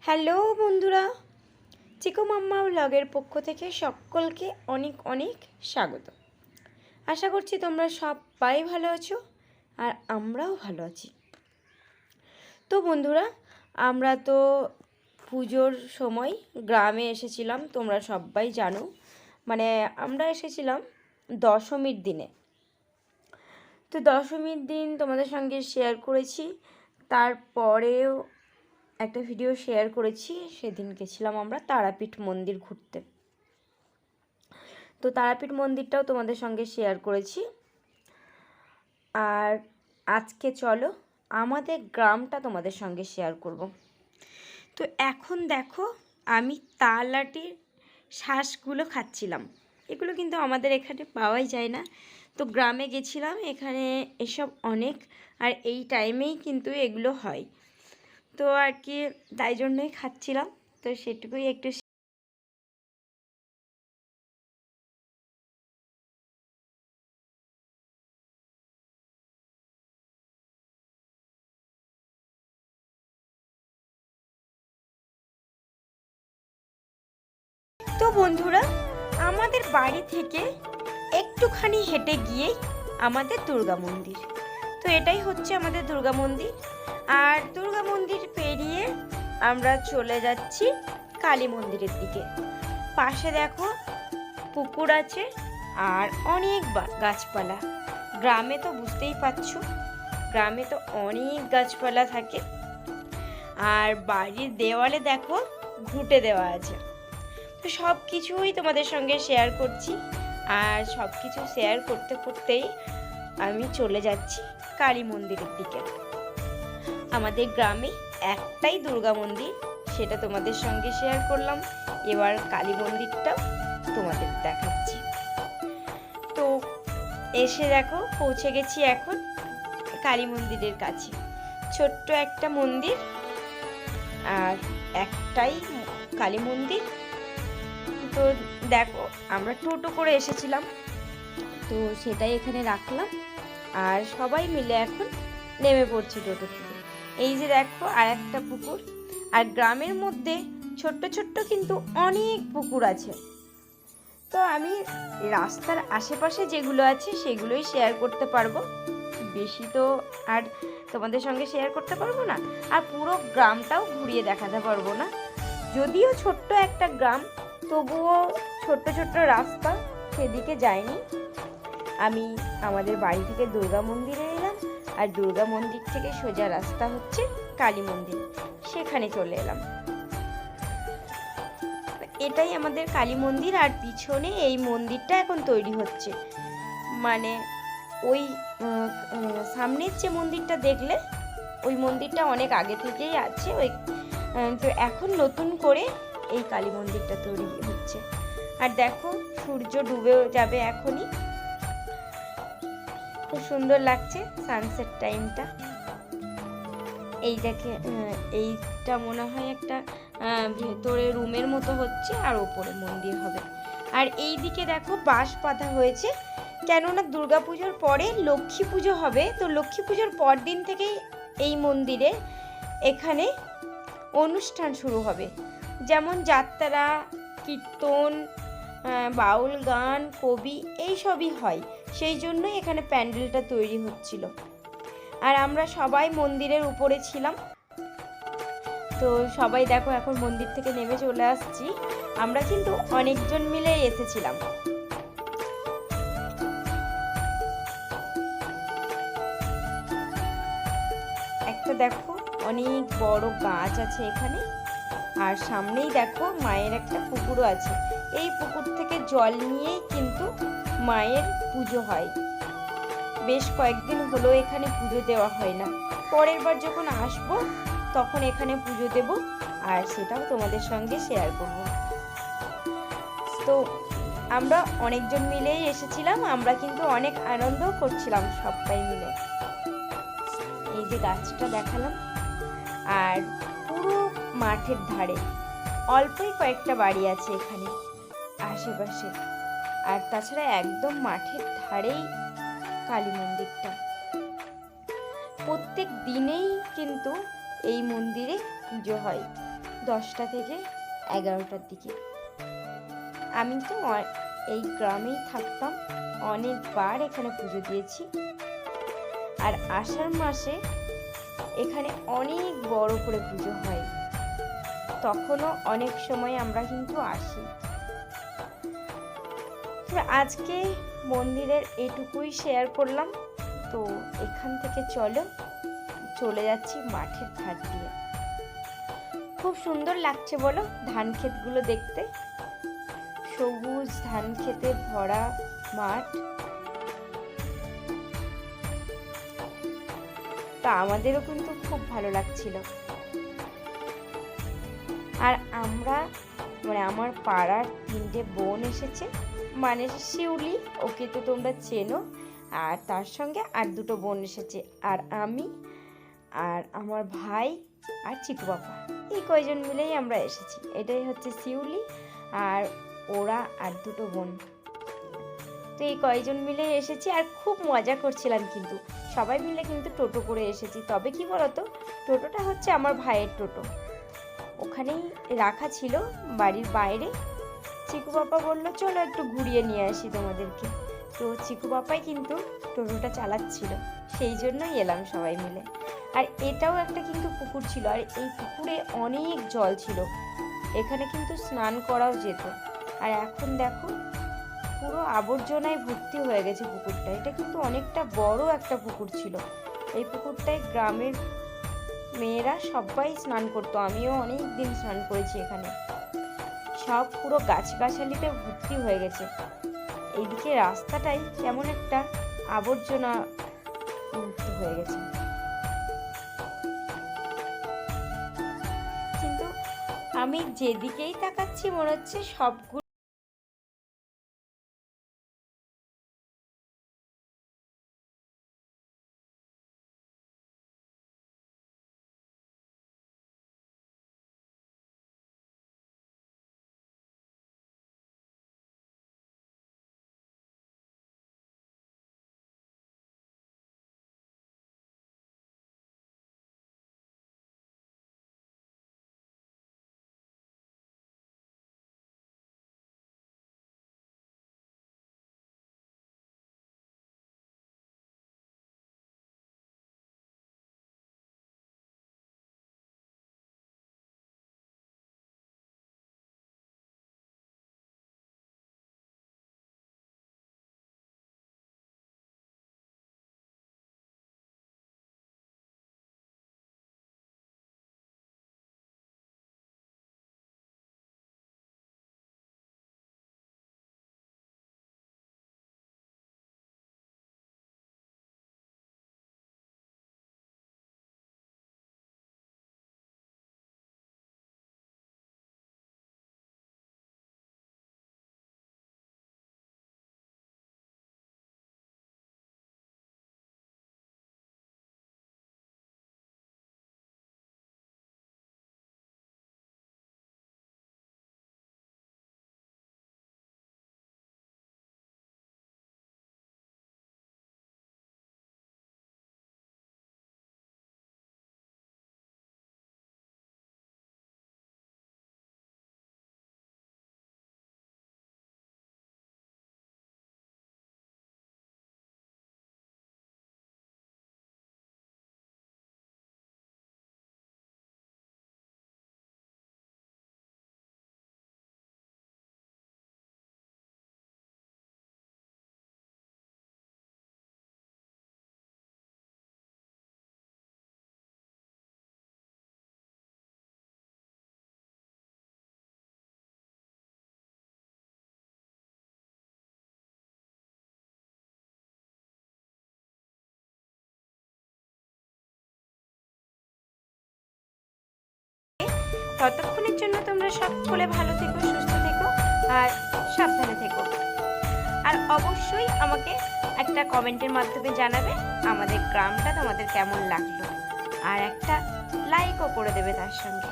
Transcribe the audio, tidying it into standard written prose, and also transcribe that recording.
Hello বন্ধুরা, চিকু মাম্মা ব্লগের পক্ষ থেকে সকলকে অনেক অনেক স্বাগত। আশা করছি তোমরা সবাই ভালো আছো আর আমরাও ভালো আছি। তো বন্ধুরা, আমরা তো পুজোর সময় গ্রামে এসেছিলাম, তোমরা সবাই জানো। মানে আমরা এসেছিলাম দশমীর দিনে। তো দশমীর দিন তোমাদের সঙ্গে শেয়ার করেছি, তারপরেও একটা ভিডিও শেয়ার করেছি। সেদিন গেছিলাম আমরা তারাপীঠ মন্দির ঘুরতে। তো তারাপীঠ মন্দিরটাও তোমাদের সঙ্গে শেয়ার করেছি। আর আজকে চলো আমাদের গ্রামটা তোমাদের সঙ্গে শেয়ার করব। তো এখন দেখো, আমি তালাটির শ্বাসগুলো খাচ্ছিলাম। এগুলো কিন্তু আমাদের এখানে পাওয়াই যায় না। তো গ্রামে গেছিলাম, এখানে এসব অনেক, আর এই টাইমেই কিন্তু এগুলো হয়। তো আর কি, তাই জন্যই খাচ্ছিলাম। তো সেটুকুই একটু। তো বন্ধুরা, আমাদের বাড়ি থেকে একটুখানি হেঁটে গিয়েই আমাদের দুর্গা মন্দির। তো এটাই হচ্ছে আমাদের দুর্গা মন্দির। আর দুর্গা মন্দির পেরিয়ে আমরা চলে যাচ্ছি কালী মন্দিরের দিকে। পাশে দেখো পুকুর আছে আর অনেক গাছপালা। গ্রামে তো বুঝতেই পারছো, গ্রামে তো অনেক গাছপালা থাকে। আর বাড়ির দেওয়ালে দেখো ঘুঁটে দেওয়া আছে। তো সব কিছুই তোমাদের সঙ্গে শেয়ার করছি। আর সব কিছু শেয়ার করতে করতেই আমি চলে যাচ্ছি কালী মন্দিরের দিকে। আমাদের গ্রামে একটাই দুর্গা মন্দির, সেটা তোমাদের সঙ্গে শেয়ার করলাম। এবার কালী মন্দিরটাও তোমাদের দেখাচ্ছি। তো এসে দেখো পৌঁছে গেছি এখন কালী মন্দিরের কাছে। ছোট্ট একটা মন্দির, আর একটাই কালী মন্দির। তো দেখো, আমরা টোটো করে এসেছিলাম, তো সেটাই এখানে রাখলাম। আর সবাই মিলে এখন নেমে পড়ছি টোটো থেকে। এই যে দেখো আর একটা পুকুর। আর গ্রামের মধ্যে ছোট্ট ছোট্ট কিন্তু অনেক পুকুর আছে। তো আমি রাস্তার আশেপাশে যেগুলো আছে সেগুলোই শেয়ার করতে পারবো, বেশি তো আর তোমাদের সঙ্গে শেয়ার করতে পারবো না। আর পুরো গ্রামটাও ঘুরিয়ে দেখাতে পারবো না। যদিও ছোট্ট একটা গ্রাম, তবুও ছোট্ট ছোট্ট রাস্তা, সেদিকে যাইনি। আমি আমাদের বাড়ি থেকে দুর্গা মন্দিরে এলাম, আর দুর্গা মন্দির থেকে সোজা রাস্তা হচ্ছে কালী মন্দির, সেখানে চলে এলাম। এটাই আমাদের কালী মন্দির। আর পিছনে এই মন্দিরটা এখন তৈরি হচ্ছে। মানে ওই সামনের যে মন্দিরটা দেখলে, ওই মন্দিরটা অনেক আগে থেকেই আছে। ওই তো এখন নতুন করে এই কালী মন্দিরটা তৈরি হচ্ছে। আর দেখো সূর্য ডুবেও যাবে এখনই। খুব সুন্দর লাগছে সানসেট টাইমটা। এই দেখে, এইটা মনে হয় একটা ভেতরে রুমের মতো হচ্ছে, আর ওপরে মন্দির হবে। আর এই দিকে দেখো বাঁশ বাঁধা হয়েছে, কেননা দুর্গাপুজোর পরে লক্ষ্মী পুজো হবে। তো লক্ষ্মী পুজোর পর দিন থেকেই এই মন্দিরে এখানে অনুষ্ঠান শুরু হবে, যেমন যাত্রা, কীর্তন, বাউল গান, কবি, এই সবই হয়। সেই জন্যই এখানে প্যান্ডেলটা তৈরি হচ্ছিল। আর আমরা সবাই মন্দিরের উপরে ছিলাম। তো সবাই দেখো এখন মন্দির থেকে নেমে চলে আসছি। আমরা কিন্তু অনেকজন মিলে এসেছিলাম। একটা দেখো অনেক বড় গাছ আছে এখানে। আর সামনেই দেখো মায়ের একটা পুকুরও আছে। এই পুকুর থেকে জল নিয়েই কিন্তু মায়ের পুজো হয়। বেশ কয়েকদিন হলো এখানে পুজো দেওয়া হয় না। পরের বার যখন আসবো তখন এখানে পুজো দেব, আর সেটাও তোমাদের সঙ্গে শেয়ার করব। তো আমরা অনেকজন মিলেই এসেছিলাম, আমরা কিন্তু অনেক আনন্দ করছিলাম সবাই মিলে। এই যে গাছটা দেখালাম, আর পুরো মাঠের ধারে অল্পই কয়েকটা বাড়ি আছে এখানে আশেপাশে। আর তাছাড়া একদম মাঠের ধারেই কালী মন্দিরটা। প্রত্যেক দিনেই কিন্তু এই মন্দিরে পুজো হয়। 10টা থেকে 11টার দিকে। আমি তো এই গ্রামেই থাকতাম, অনেকবার এখানে পুজো দিয়েছি। আর আষাঢ় মাসে এখানে অনেক বড় করে পুজো হয়, তখনও অনেক সময় আমরা কিন্তু আসি। আজকে মন্দিরের এটুকুই শেয়ার করলাম। তো এখান থেকে চলে যাচ্ছি মাঠের ধার দিয়ে। খুব সুন্দর লাগছে বলো ধান ক্ষেতগুলো দেখতে, সবুজ ধান ক্ষেতে ভরা মাঠ। তা আমাদেরও কিন্তু খুব ভালো লাগছিল। আর আমরা আমার পাড়ার 3টে বোন এসেছে, মানে শিউলি, ওকে তো তোমরা চেনো, আর তার সঙ্গে আর 2টো বোন এসেছে, আর আমি আর আমার ভাই আর চিকু বাবা, এই কয়জন মিলেই আমরা এসেছি। এটাই হচ্ছে শিউলি আর ওরা আর 2টো বোন। তো এই কয়জন মিলে এসেছি আর খুব মজা করছিলাম, কিন্তু সবাই মিলে কিন্তু টোটো করে এসেছি। তবে কি বলতো, টোটোটা হচ্ছে আমার ভাইয়ের টোটো, ওখানেই রাখা ছিল বাড়ির বাইরে। চিকু বাবা বললো চলো একটু ঘুরিয়ে নিয়ে আসি তোমাদেরকে। তো চিকু বাবাই কিন্তু টোটোটা চালাচ্ছিল, সেই জন্যই এলাম সবাই মিলে। আর এটাও একটা কিন্তু পুকুর ছিল, আর এই পুকুরে অনেক জল ছিল, এখানে কিন্তু স্নান করাও যেত। আর এখন দেখো পুরো আবর্জনায় ভর্তি হয়ে গেছে পুকুরটা। এটা কিন্তু অনেকটা বড় একটা পুকুর ছিল। এই পুকুরটায় গ্রামের মেয়েরা সবাই স্নান করতো, আমিও অনেক দিন স্নান করেছি এখানে। সব পুরো গাছগাছালিতে ভর্তি হয়ে গেছে। এইদিকে রাস্তাটাই কেমন একটা আবর্জনা মুক্ত হয়ে গেছে। কিন্তু আমি যেদিকেই তাকাচ্ছি মনে হচ্ছে সবগুলো ততক্ষণের জন্য তোমরা সকলে ভালো থেকো, সুস্থ থেকো আর সাবধানে থেকো। আর অবশ্যই আমাকে একটা কমেন্টের মাধ্যমে জানাবে আমাদের গ্রামটা তোমাদের কেমন লাগলো, আর একটা লাইকও করে দেবে তার সঙ্গে।